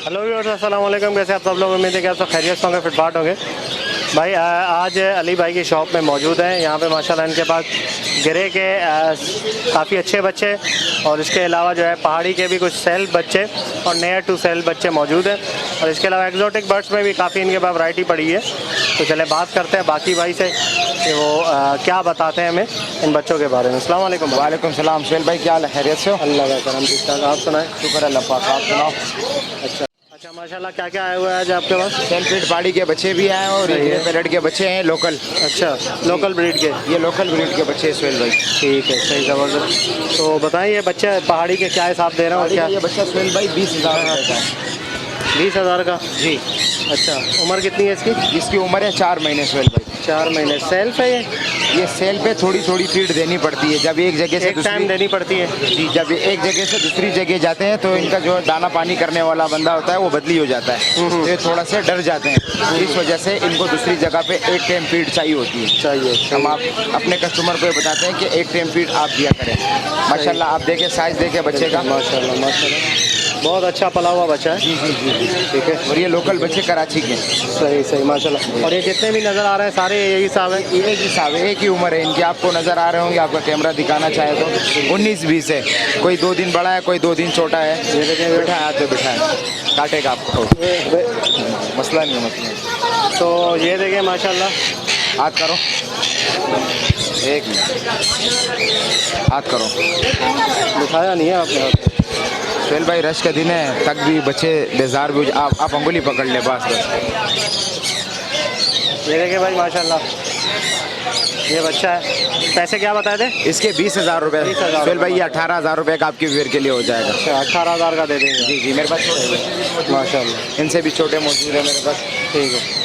Hello viewers, अस्सलाम वालेकुम। कैसे आप सब लोग? उम्मीद है कि आप सब खैरियत से होंगे, फिटफाट होंगे। भाई आज अली भाई की शॉप में मौजूद हैं। यहाँ पे माशाल्लाह इनके पास गिरे के काफ़ी अच्छे बच्चे और इसके अलावा जो है पहाड़ी के भी कुछ सेल बच्चे और नेयर टू सेल बच्चे मौजूद हैं। और इसके अलावा एक्जोटिक बर्ड्स में भी काफ़ी इनके पास वैरायटी पड़ी है। तो चले बात करते हैं बाकी भाई से कि वो क्या बताते हैं हमें इन बच्चों के बारे में। अस्सलाम वालेकुम। वालेकुम सलाम। सुहेल भाई क्या हाल है? खैरियत से हो? अल्लाह का करम, ठीक ठाक। आप सुनाएं? शुक्र अल्लाह पाक। आप सुनाओ? अच्छा अच्छा, माशाल्लाह। क्या क्या आया हुआ है आज आपके पास? सेल फीड पहाड़ी के बच्चे भी हैं और सही ये है। पैरेट के बच्चे हैं लोकल। अच्छा, लोकल ब्रीड के? ये लोकल ब्रीड के बच्चे हैं सुहेल भाई। ठीक है, सही, ज़बरदस्त। तो बताइए ये बच्चे पहाड़ी के क्या हिसाब दे रहे हो? क्या ये बच्चा सुहेल भाई 20,000 का है। 20,000 का? जी। अच्छा, उम्र कितनी है इसकी? इसकी उम्र है 4 महीने सुहेल भाई। 4 महीने। सेल्फ है ये सेल पे थोड़ी थोड़ी फीड देनी पड़ती है जब एक जगह से एक टाइम देनी पड़ती है? जी, जब एक जगह से दूसरी जगह जाते हैं तो इनका जो दाना पानी करने वाला बंदा होता है वो बदली हो जाता है, तो ये थोड़ा सा डर जाते हैं। इस वजह से इनको दूसरी जगह पे एक टाइम फीड चाहिए होती है। चाहिए। हम आप अपने कस्टमर को बताते हैं कि एक टाइम फीड आप दिया करें। माशाल्लाह आप देखें, साइज देखें बच्चे का। माशाल्लाह माशाल्लाह, बहुत अच्छा पला हुआ बच्चा है। जी जी जी जी, ठीक है। और ये लोकल बच्चे कराची के। सही सही, माशाल्लाह। और ये जितने भी नज़र आ रहे हैं सारे यही हिसाब है? एक हिसाब है, एक ही उम्र है इनकी। आपको नज़र आ रहे होंगे, आपका कैमरा दिखाना चाहे तो 19-20 है। कोई 2 दिन बड़ा है, कोई 2 दिन छोटा है। ये देखें, बैठा है, हाथ पे बैठा है, काटेगा आपको, मसला नहीं है, मसला नहीं। तो ये देखें माशाल्लाह। हाथ करो, एक मिनट, हाथ करो। दिखाया नहीं है आपने हाथ? सुहेल भाई रश का दिन है, तक भी बच्चे बेजार भी आप अंगुली पकड़ ले बस। ये देखें भाई माशाल्लाह, ये बच्चा है। पैसे क्या बताए थे इसके? 20,000 रुपये। 20,000। सुहेल भाई ये 18,000 रुपये का आपकी वेयर के लिए हो जाएगा। अच्छा, 18,000 का दे देंगे? जी जी, मेरे पास माशाल्लाह, इनसे भी छोटे मौजूद है मेरे पास। ठीक है।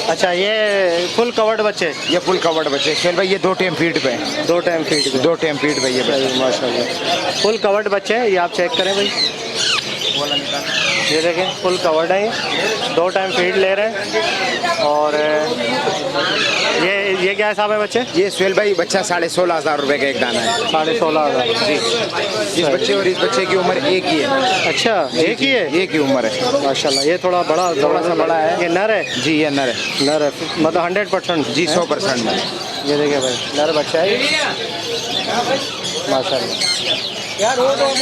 अच्छा, ये फुल कवर्ड बच्चे? ये फुल कवर्ड बच्चे सुहेल भाई, ये 2 टाइम फीड पे हैं। 2 टाइम फीड पे? 2 टाइम फीड पे ये बच्चे। सही, माशाल्लाह। फुल कवर्ड बच्चे हैं ये, आप चेक करें भाई। ये देखें, फुल कवर्ड है ये, 2 टाइम फीड ले रहे हैं। और ये क्या हिसाब है बच्चे? ये सुहेल भाई बच्चा 16,500 रुपये का एक दाना है। 16,500 जी। इस बच्चे और इस बच्चे की उम्र एक ही है। अच्छा, एक ही है? एक ही उम्र है माशाल्लाह। ये थोड़ा सा बड़ा है। ये नर है? जी, ये नर है। नर है, मतलब 100%? जी, 100% में। ये देखिए भाई, नर बच्चा है माशाल्लाह।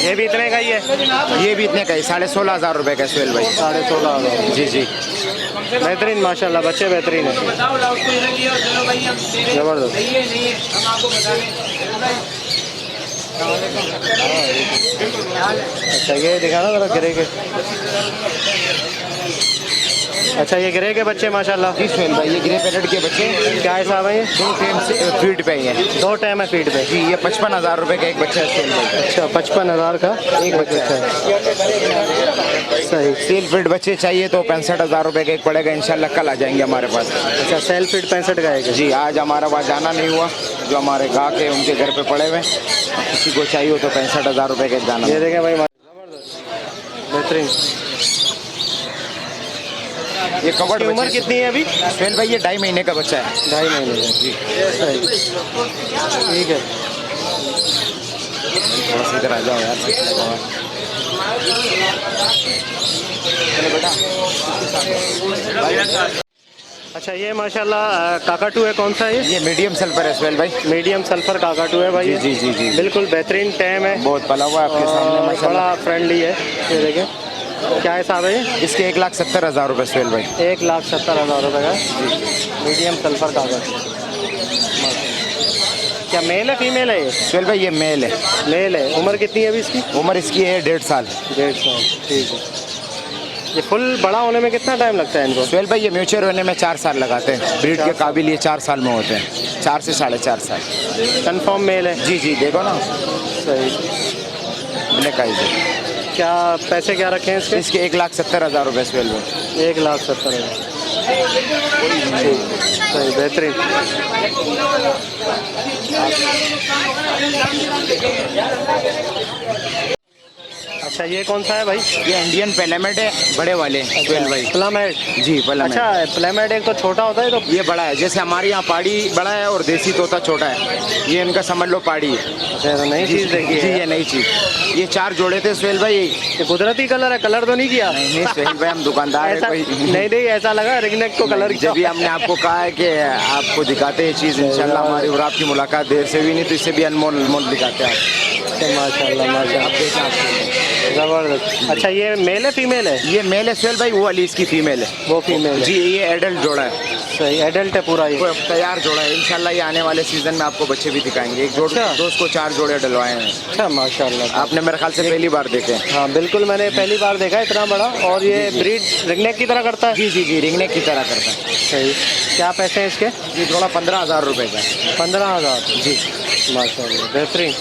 ये भी इतने का ही है? ये भी इतने का ही, 16,500 रुपये का सुहेल भाई। 16,500। जी जी, बेहतरीन माशाल्लाह, बच्चे बेहतरीन है, ज़बरदस्त। अच्छा, ये दिखाना ज़रा गिरे के। अच्छा, ये ग्रे के बच्चे माशाल्लाह। जी सुहेल भाई, ये ग्रे पैरेट के बच्चे क्या हिसाब है ये? 2 टाइम से फीड पे ही है। 2 टाइम है फीड पे? जी, ये 55,000 रुपये का एक बच्चा है सुहेल भाई। अच्छा, 55,000 का एक बच्चा है। सही। सेल फीड बच्चे चाहिए तो 65,000 रुपये का एक पड़ेगा। इंशाल्लाह कल आ जाएंगे हमारे पास। अच्छा, सेल फीड 65 का है? जी, आज हमारा वहाँ जाना नहीं हुआ, जो हमारे गाँव के उनके घर पे पड़े हुए, किसी को चाहिए हो तो 65,000 रुपये का एक दाना। ये देखें भाई, बेहतरीन। ये कवर्ड उम्र कितनी है अभी? सुहेल भाई ये 2.5 महीने का बच्चा है। 2.5 महीने का? जी, सही, ठीक है। थोड़ा सा इधर आ जाओ यार। चलो बेटा। अच्छा, ये माशाल्लाह काकाटू है, कौन सा है ये मीडियम सल्फर है सुहेल भाई। मीडियम सल्फर काकाटू है भाई? जी जी जी जी, बिल्कुल बेहतरीन टैम है, बहुत पला हुआ है आपके सामने माशाल्लाह। बड़ा फ्रेंडली है। ये देखें, क्या हिसाब है ये? इसके 1,70,000 रुपये सुहेल भाई। 1,70,000 रुपये का मीडियम सल्फर काकाटू। क्या मेल है फीमेल है ये? सुहेल भाई ये मेल है। मेल है। उम्र कितनी है अभी इसकी? उम्र इसकी है 1.5 साल। 1.5 साल, ठीक है। ये फुल बड़ा होने में कितना टाइम लगता है इनको? सुहेल भाई ये म्यूचर होने में 4 साल लगाते हैं, ब्रीड के काबिल ये 4 साल में होते हैं, 4 से 4.5 साल। कंफर्म मेल है? जी जी देखो ना, सही। ब्लैक आइज है। क्या पैसे क्या रखे हैं इसके? इसके 1,70,000 रुपये सुहेल भाई। 1,70,000। सही, बेहतरीन। अच्छा ये कौन सा है भाई? ये इंडियन पैलेमेट है, बड़े वाले सुहेल भाई। प्लमेट? जी प्लमेट। अच्छा प्लमेट एक तो छोटा होता है, तो ये बड़ा है, जैसे हमारे यहाँ पहाड़ी बड़ा है और देसी तोता छोटा है, ये इनका समझ लो पहाड़ी है। अच्छा तो नई चीज़ देखी जी है। ये नई चीज़। ये 4 जोड़े थे सुहेल भाई। ये कुदरती कलर है, कलर तो नहीं किया? नहीं सुहेल भाई हम दुकानदार है ऐसा कोई नहीं ऐसा लगा रिंगनेक को कलर जब भी हमने आपको कहा है कि आपको दिखाते हैं चीज़, इंशाल्लाह हमारी और आपकी मुलाकात देर से भी नहीं तो इससे भी अनमोल दिखाते हैं आप। माशाल्लाह माशाल्लाह, जबरदस्त। अच्छा ये मेल है फीमेल है? ये मेल है सुहेल भाई, वो वाली इसकी फीमेल है। वो फीमेल है? जी ये एडल्ट जोड़ा है। सही, एडल्ट है पूरा ये? वो तैयार जोड़ा है, इंशाल्लाह ये आने वाले सीजन में आपको बच्चे भी दिखाएंगे। एक जोड़ अच्छा। दोस्त को 4 जोड़े डलवाए हैं। अच्छा माशाल्लाह। आपने मेरे ख्याल से पहली बार देखे हैं। हाँ बिल्कुल, मैंने पहली बार देखा है इतना बड़ा। और ये ब्रीड रिंगनेक की तरह करता है? जी जी जी रिंगनेक की तरह करता है। सही। क्या पैसे हैं इसके? ये जोड़ा 15,000 रुपये का है। 15,000? जी माशाल्लाह बेहतरीन,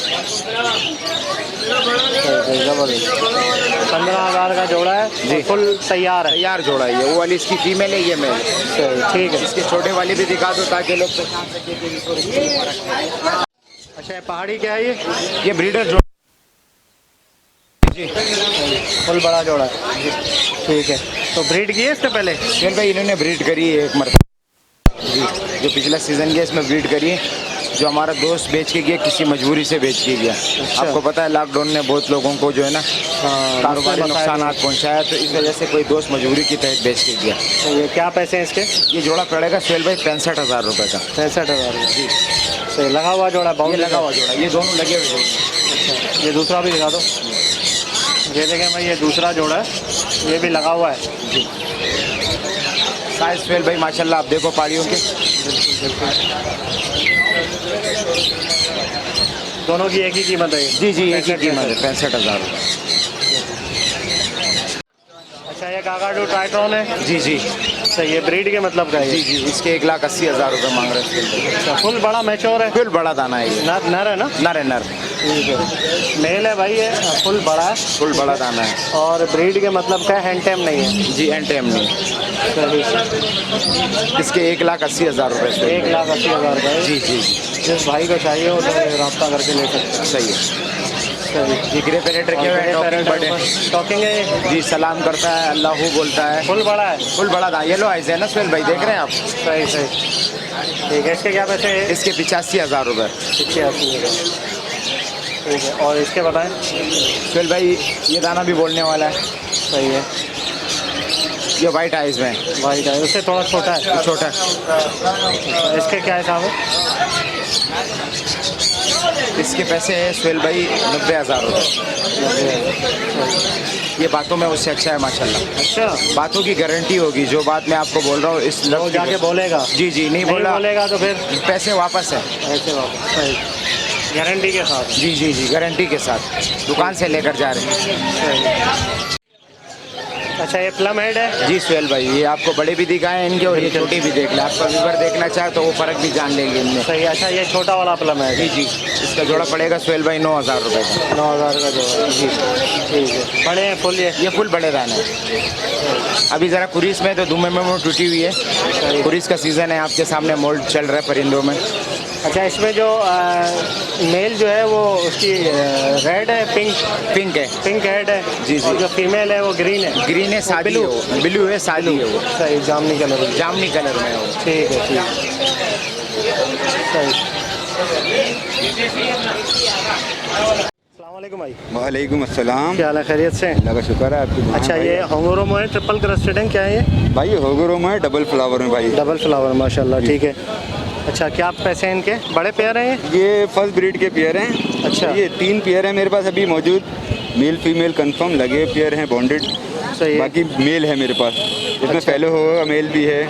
जबरदस्त। 15,000 का जोड़ा है जी, फुल तैयार है? तैयार जोड़ा है ये। वो वाली इसकी फीमेल है, ये मेल है। सही, ठीक है। इसके छोटे वाली भी दिखा दो ताकि लोग पहचान सके कि इनको रिश्ते में फर्क है। अच्छा ये पहाड़ी क्या है ये ब्रीडर जोड़ा जी, फुल बड़ा जोड़ा है? ठीक है। तो ब्रीड की है इससे पहले? सुहेल भाई इन्होंने ब्रीड करी है एक मरतबा जी, जो पिछला सीजन गया इसमें ब्रीड करी है, जो हमारा दोस्त बेच के गया, किसी मजबूरी से बेच के गया। अच्छा। आपको पता है लॉकडाउन ने बहुत लोगों को जो है ना कारोबारी नुकसान पहुंचाया, तो इस वजह से कोई दोस्त मजबूरी के तहत बेच के गया। तो ये क्या पैसे हैं इसके? ये जोड़ा पड़ेगा सुहेल भाई 65,000 रुपये का। 65,000 जी। सही, लगा हुआ जोड़ा? ये बाउंड लगा हुआ जोड़ा, ये दोनों लगे हुए जोड़े। अच्छा ये दूसरा भी दिखा दो। ये देखें भाई, ये दूसरा जोड़ा है, ये भी लगा हुआ है जी। साइज सुहेल भाई माशाल्लाह आप देखो पहाड़ियों के। दोनों की एक ही कीमत है? जी जी एक ही कीमत है, 65,000 रुपये। अच्छा ये काकाटू ट्राइट्रॉन है? जी जी सही है, ब्रीड के मतलब का है? जी जी इसके 1,80,000 रुपये मांग रहे हैं। अच्छा फुल बड़ा मैच्योर है? फुल बड़ा दाना है ये। नर है ना? नर है नर। ठीक है, मेल है भाई, ये फुल बड़ा है? फुल बड़ा दाना है। और ब्रीड के मतलब का हैंड टेम नहीं है? जी एंड टाइम नहीं। सही। इसके 1,80,000 रुपये। 1,80,000 रुपये? जी जी जिस भाई को चाहिए वो तो रब्ता करके ले सकते हैं। सही है। सही। ये ग्रे पैरेट रखे हुए हैं, टॉकिंग बर्ड है। टॉकिंग है जी सलाम करता है, अल्लाहू बोलता है। फुल बड़ा है? फुल बड़ा दाना, येलो आइज है ना सुहेल भाई, देख रहे हैं आप? सही सही। ठीक है, इसके क्या पैसे हैं? इसके 85,000 रुपये। 85,000। ठीक है, और इसके बताएं? सुहेल भाई ये दाना भी बोलने वाला है। सही है। ये वाइट आइज में वाइट है, उससे थोड़ा छोटा है? छोटा। इसके क्या हिसाब है? इसके पैसे है सुहेल भाई 90,000 रुपये। ये बातों में उससे अच्छा है माशाल्लाह। अच्छा, बातों की गारंटी होगी, जो बात मैं आपको बोल रहा हूँ इस वो लफ्ज़ जाके बोलेगा? जी जी नहीं बोलेगा तो फिर पैसे वापस है। ऐसे वापस? सही, गारंटी के साथ? जी जी जी गारंटी के साथ दुकान से लेकर जा रहे हैं। सही। अच्छा ये प्लम हेड है? जी सुहेल भाई ये आपको बड़े भी दिखाए इनके और ये छोटी भी देख ले, आपका व्यूवर देखना चाहे तो वो फ़र्क भी जान लेंगे इनमें। सही। अच्छा ये छोटा वाला प्लम है? जी जी इसका जोड़ा पड़ेगा सुहेल भाई 9,000 रुपये का। 9,000 का जोड़ा? जी ठीक है। बड़े हैं फुल? ये फुल बड़े दाने हैं। अभी ज़रा कुरीस में तो धुएं में वो टूटी हुई है, कुरीस का सीज़न है, आपके सामने मोल्ड चल रहा है परिंदों में। अच्छा इसमें जो मेल जो है वो उसकी रेड है? पिंक है। पिंक हेड है जी जी। और जो फीमेल है वो ग्रीन है? ग्रीन है, सादी है वो, ब्लू है, सादी है वो। सही, जामनी कलर? जामनी कलर में है वो। ठीक है ठीक। सही। अस्सलाम वालेकुम भाई। वालेकुम अस्सलाम। क्या हाल है, खैरियत से? अल्लाह का शुक्र है आपकी दुआ है अच्छा भाई। ये होंगोरोमो है, ट्रिपल क्रस्टेड है, क्या है ये? भाई होगोरोमा है डबल फ्लावर में भाई। डबल फ्लावर माशाल्लाह, ठीक है। अच्छा क्या पैसे हैं इनके? बड़े पेयर हैं ये? ये फर्स्ट ब्रीड के पेयर हैं। अच्छा। ये 3 पेयर हैं मेरे पास अभी मौजूद, मेल फीमेल कंफर्म लगे पेयर हैं, बॉन्डेड। सही है। बाकी मेल है मेरे पास, इसमें अच्छा। पहले होगा मेल भी है,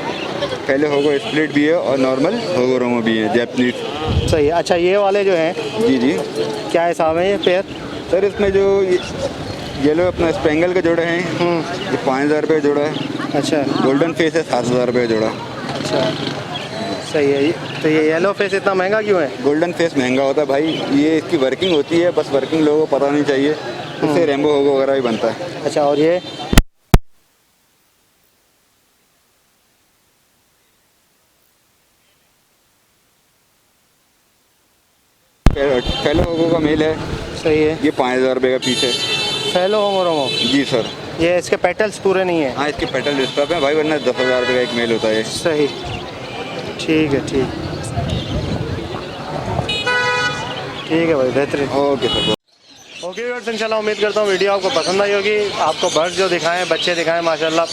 पहले होगा स्प्लिट भी है और नॉर्मल होगोरोमा भी है, जैपनीज। सही है। अच्छा ये वाले जो हैं जी जी क्या हिसाब है ये पेयर? सर इसमें जो ये लो अपना स्पेंगल के जोड़े हैं, ये 5,000 रुपये जोड़ा है। अच्छा गोल्डन फेस है 7,000 रुपये जोड़ा। अच्छा, सही है। तो ये येलो फेस इतना महंगा क्यों है? गोल्डन फेस महंगा होता है भाई, ये इसकी वर्किंग होती है, बस वर्किंग लोगों को पता नहीं चाहिए। इससे रेम्बो होगो वगैरह भी बनता है। अच्छा, और ये फेलो होगो का मेल है, सही है। ये 5,000 रुपये का पीस है। फेलो होमो रोमो, जी सर। ये इसके पेटल्स पूरे नहीं है। हाँ, इसके पेटल डिस्टर्ब है भाई, वरना 10,000 रुपये का एक मेल होता है। सही, ठीक है, ठीक है भाई, बेहतरीन। Okay sir. ओके व्यूअर्स, इंशाल्लाह उम्मीद करता हूँ वीडियो आपको पसंद आई होगी। आपको बर्ड्स जो दिखाएं, बच्चे दिखाएं माशाल्लाह,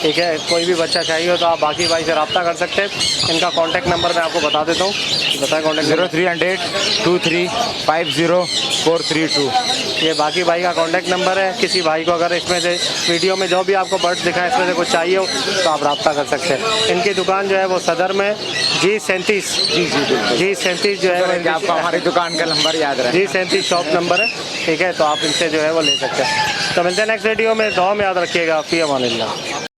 ठीक है। कोई भी बच्चा चाहिए हो तो आप बाकी भाई से रब्ता कर सकते हैं। इनका कॉन्टैक्ट नंबर मैं आपको बता देता हूँ, बताएं कॉन्टैक्ट नंबर। 0300-23-50432। ये बाकी भाई का कॉन्टैक्ट नंबर है। किसी भाई को अगर इसमें से वीडियो में जो भी आपको बर्ड्स दिखाएं इसमें से कुछ चाहिए हो तो आप रब्ता कर सकते हैं। इनकी दुकान जो है वो सदर में G37, G37 जो है वो आपको हमारी दुकान का नंबर याद रहे। G37 शॉप नंबर है, ठीक है। तो आप इनसे जो है वो ले सकते हैं। तो मिलते हैं नेक्स्ट वीडियो में। दुआ में याद रखिएगा। फ़ी अमानिल्लाह।